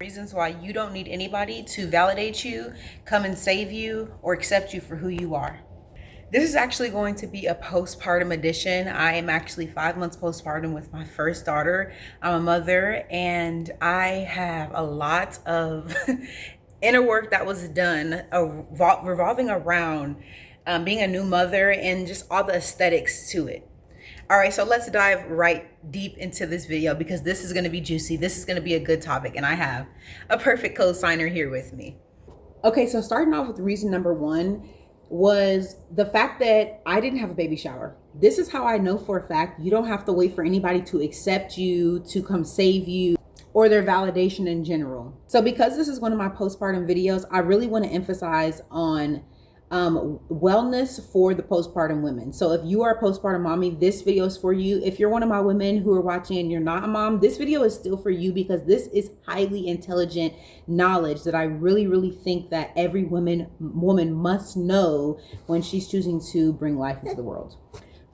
Reasons why you don't need anybody to validate you, come and save you, or accept you for who you are. This is actually going to be a postpartum edition. I am actually 5 months postpartum with my first daughter. I'm a mother, and I have a lot of inner work that was done revolving around being a new mother and just all the aesthetics to it. All right, so let's dive right deep into this video because this is going to be juicy. This is going to be a good topic, and I have a perfect co-signer here with me. Okay, so starting off with reason number one was the fact that I didn't have a baby shower. This is how I know for a fact you don't have to wait for anybody to accept you, to come save you, or their validation in general. So because this is one of my postpartum videos, I really want to emphasize on wellness for the postpartum women. So if you are a postpartum mommy, this video is for you. If you're one of my women who are watching and you're not a mom, this video is still for you because this is highly intelligent knowledge that I really think that every woman must know when she's choosing to bring life into the world.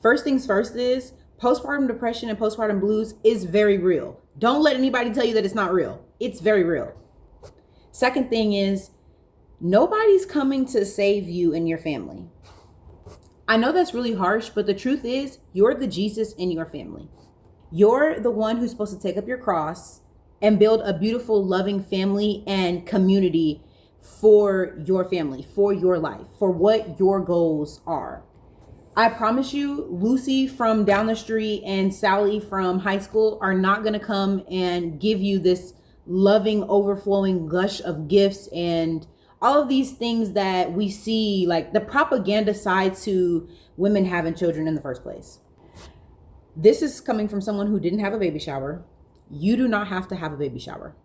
First things first is postpartum depression and postpartum blues is very real. Don't let anybody tell you that it's not real. It's very real. Second thing is, nobody's coming to save you and your family. I know that's really harsh, but the truth is you're the Jesus in your family. You're the one who's supposed to take up your cross and build a beautiful, loving family and community for your family, for your life, for what your goals are. I promise you, Lucy from down the street and Sally from high school are not going to come and give you this loving, overflowing gush of gifts and all of these things that we see, like the propaganda side to women having children in the first place. This is coming from someone who didn't have a baby shower. You do not have to have a baby shower.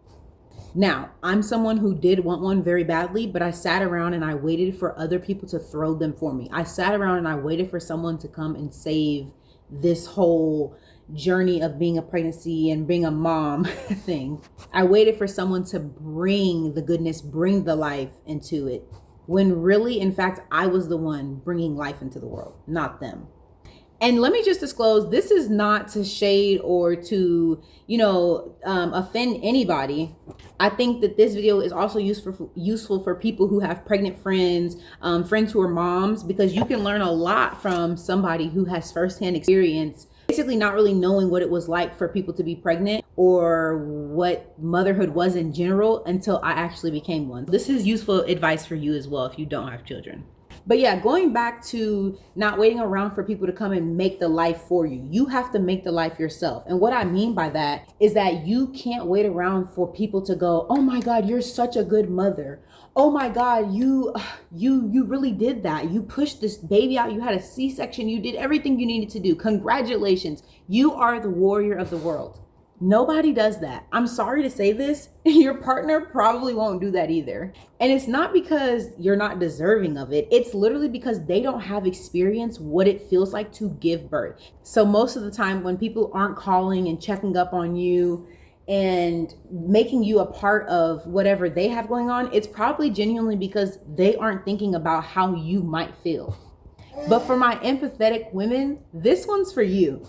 Now, I'm someone who did want one very badly, but I sat around and I waited for other people to throw them for me. I sat around and I waited for someone to come and save this whole journey of being a pregnancy and being a mom thing. I waited for someone to bring the goodness, bring the life into it, when really, in fact, I was the one bringing life into the world, not them. And let me just disclose, this is not to shade or to, offend anybody. I think that this video is also useful for people who have pregnant friends, friends who are moms, because you can learn a lot from somebody who has firsthand experience, basically not really knowing what it was like for people to be pregnant or what motherhood was in general until I actually became one. This is useful advice for you as well if you don't have children. But yeah, going back to not waiting around for people to come and make the life for you. You have to make the life yourself. And what I mean by that is that you can't wait around for people to go, "Oh my God, you're such a good mother. Oh my God, you really did that. You pushed this baby out. You had a C-section. You did everything you needed to do. Congratulations. You are the warrior of the world." Nobody does that. I'm sorry to say this. Your partner probably won't do that either. And it's not because you're not deserving of it. It's literally because they don't have experience what it feels like to give birth. So most of the time when people aren't calling and checking up on you and making you a part of whatever they have going on, it's probably genuinely because they aren't thinking about how you might feel. But for my empathetic women, this one's for you.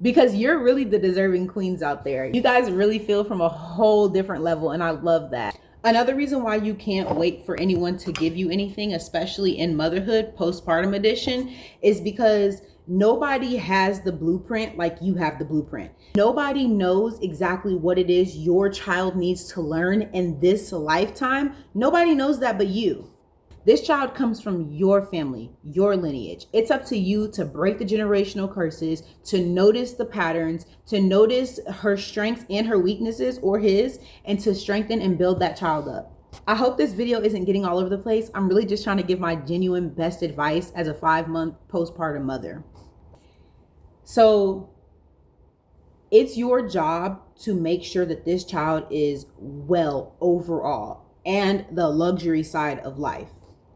Because you're really the deserving queens out there. You guys really feel from a whole different level, and I love that. Another reason why you can't wait for anyone to give you anything, especially in motherhood, postpartum edition, is because nobody has the blueprint like you have the blueprint. Nobody knows exactly what it is your child needs to learn in this lifetime. Nobody knows that but you. This child comes from your family, your lineage. It's up to you to break the generational curses, to notice the patterns, to notice her strengths and her weaknesses or his, and to strengthen and build that child up. I hope this video isn't getting all over the place. I'm really just trying to give my genuine best advice as a 5-month postpartum mother. So it's your job to make sure that this child is well overall and the luxury side of life.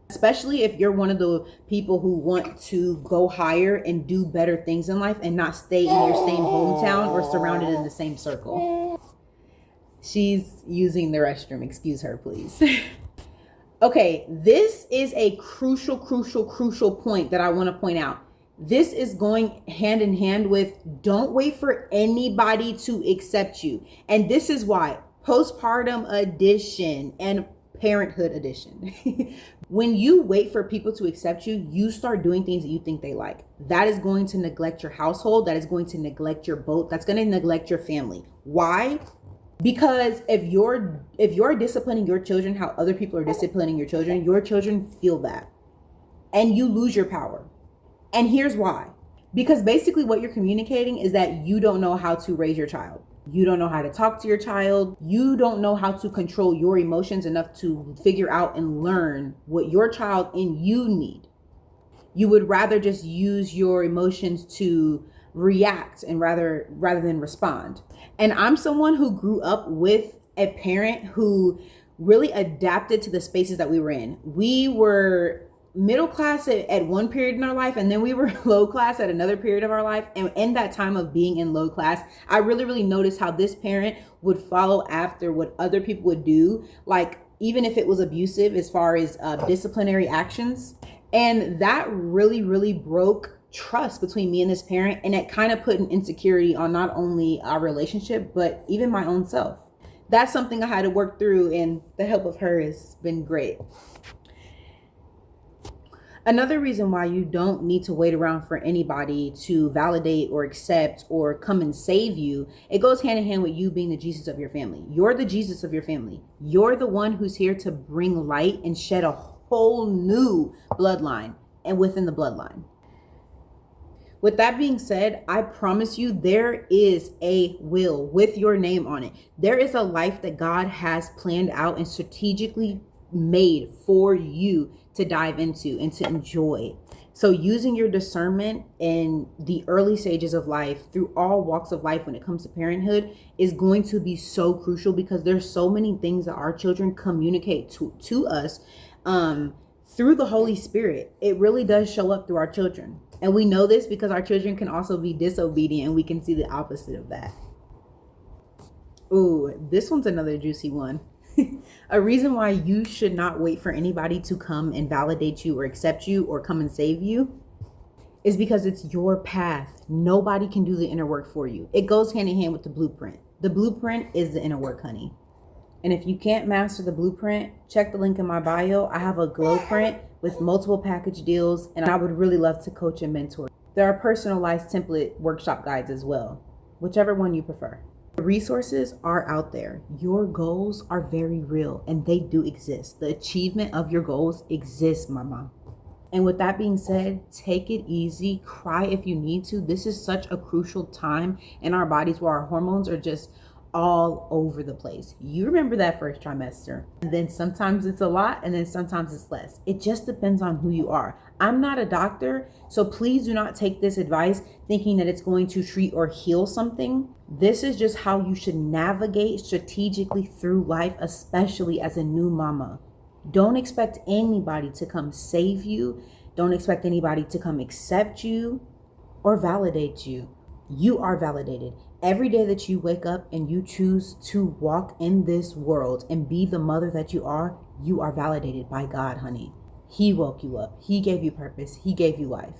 Especially if you're one of the people who want to go higher and do better things in life and not stay in your same hometown or surrounded in the same circle. She's using the restroom. Excuse her, please. Okay, this is a crucial point that I want to point out. This is going hand in hand with don't wait for anybody to accept you. And this is why postpartum edition and parenthood edition. When you wait for people to accept you, you start doing things that you think they like. That is going to neglect your household. That is going to neglect your boat. That's going to neglect your family. Why? Because if you're disciplining your children how other people are disciplining your children feel that, and you lose your power. And here's why. Because basically what you're communicating is that you don't know how to raise your child. You don't know how to talk to your child. You don't know how to control your emotions enough to figure out and learn what your child and you need. You would rather just use your emotions to react and rather than respond. And I'm someone who grew up with a parent who really adapted to the spaces that we were in. We were middle class at one period in our life, and then we were low class at another period of our life. And in that time of being in low class, I really noticed how this parent would follow after what other people would do, like even if it was abusive as far as disciplinary actions. And that really broke trust between me and this parent, and it kind of put an insecurity on not only our relationship but even my own self. That's something I had to work through, and the help of her has been great. Another reason why you don't need to wait around for anybody to validate or accept or come and save you, it goes hand in hand with you being the Jesus of your family. You're the Jesus of your family. You're the one who's here to bring light and shed a whole new bloodline and within the bloodline. With that being said, I promise you there is a will with your name on it. There is a life that God has planned out and strategically made for you to dive into and to enjoy. So using your discernment in the early stages of life through all walks of life when it comes to parenthood is going to be so crucial, because there's so many things that our children communicate to us through the Holy Spirit. It really does show up through our children. And we know this because our children can also be disobedient, and we can see the opposite of that. Ooh, this one's another juicy one. A reason why you should not wait for anybody to come and validate you or accept you or come and save you is because it's your path. Nobody can do the inner work for you. It goes hand in hand with the blueprint. The blueprint is the inner work, honey. And if you can't master the blueprint, check the link in my bio. I have a glow print with multiple package deals, and I would really love to coach and mentor. There are personalized template workshop guides as well, whichever one you prefer. The resources are out there. Your goals are very real, and they do exist. The achievement of your goals exists, mama. And with that being said, take it easy. Cry if you need to. This is such a crucial time in our bodies where our hormones are just all over the place. You remember that first trimester, and then sometimes it's a lot, and then sometimes it's less. It just depends on who you are. I'm not a doctor, so please do not take this advice thinking that it's going to treat or heal something. This is just how you should navigate strategically through life, especially as a new mama. Don't expect anybody to come save you. Don't expect anybody to come accept you or validate you. You are validated. Every day that you wake up and you choose to walk in this world and be the mother that you are validated by God, honey. He woke you up. He gave you purpose. He gave you life.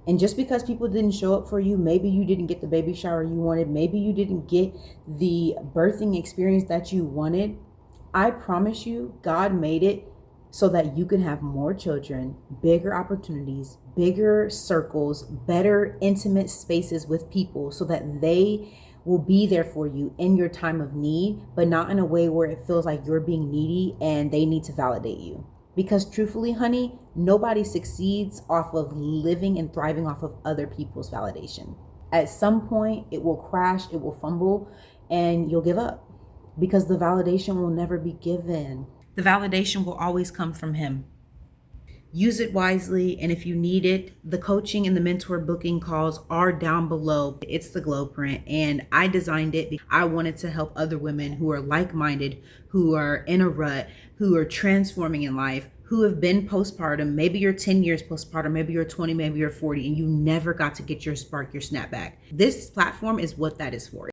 And just because people didn't show up for you, maybe you didn't get the baby shower you wanted, maybe you didn't get the birthing experience that you wanted, I promise you, God made it so that you can have more children, bigger opportunities, bigger circles, better intimate spaces with people, so that they will be there for you in your time of need, but not in a way where it feels like you're being needy and they need to validate you. Because truthfully, honey, nobody succeeds off of living and thriving off of other people's validation. At some point, it will crash, it will fumble, and you'll give up, because the validation will never be given. The validation will always come from Him. Use it wisely, and if you need it, the coaching and the mentor booking calls are down below. It's the glow print, and I designed it because I wanted to help other women who are like-minded, who are in a rut, who are transforming in life, who have been postpartum. Maybe you're 10 years postpartum, maybe you're 20, maybe you're 40, and you never got to get your spark, your snap back. This platform is what that is for.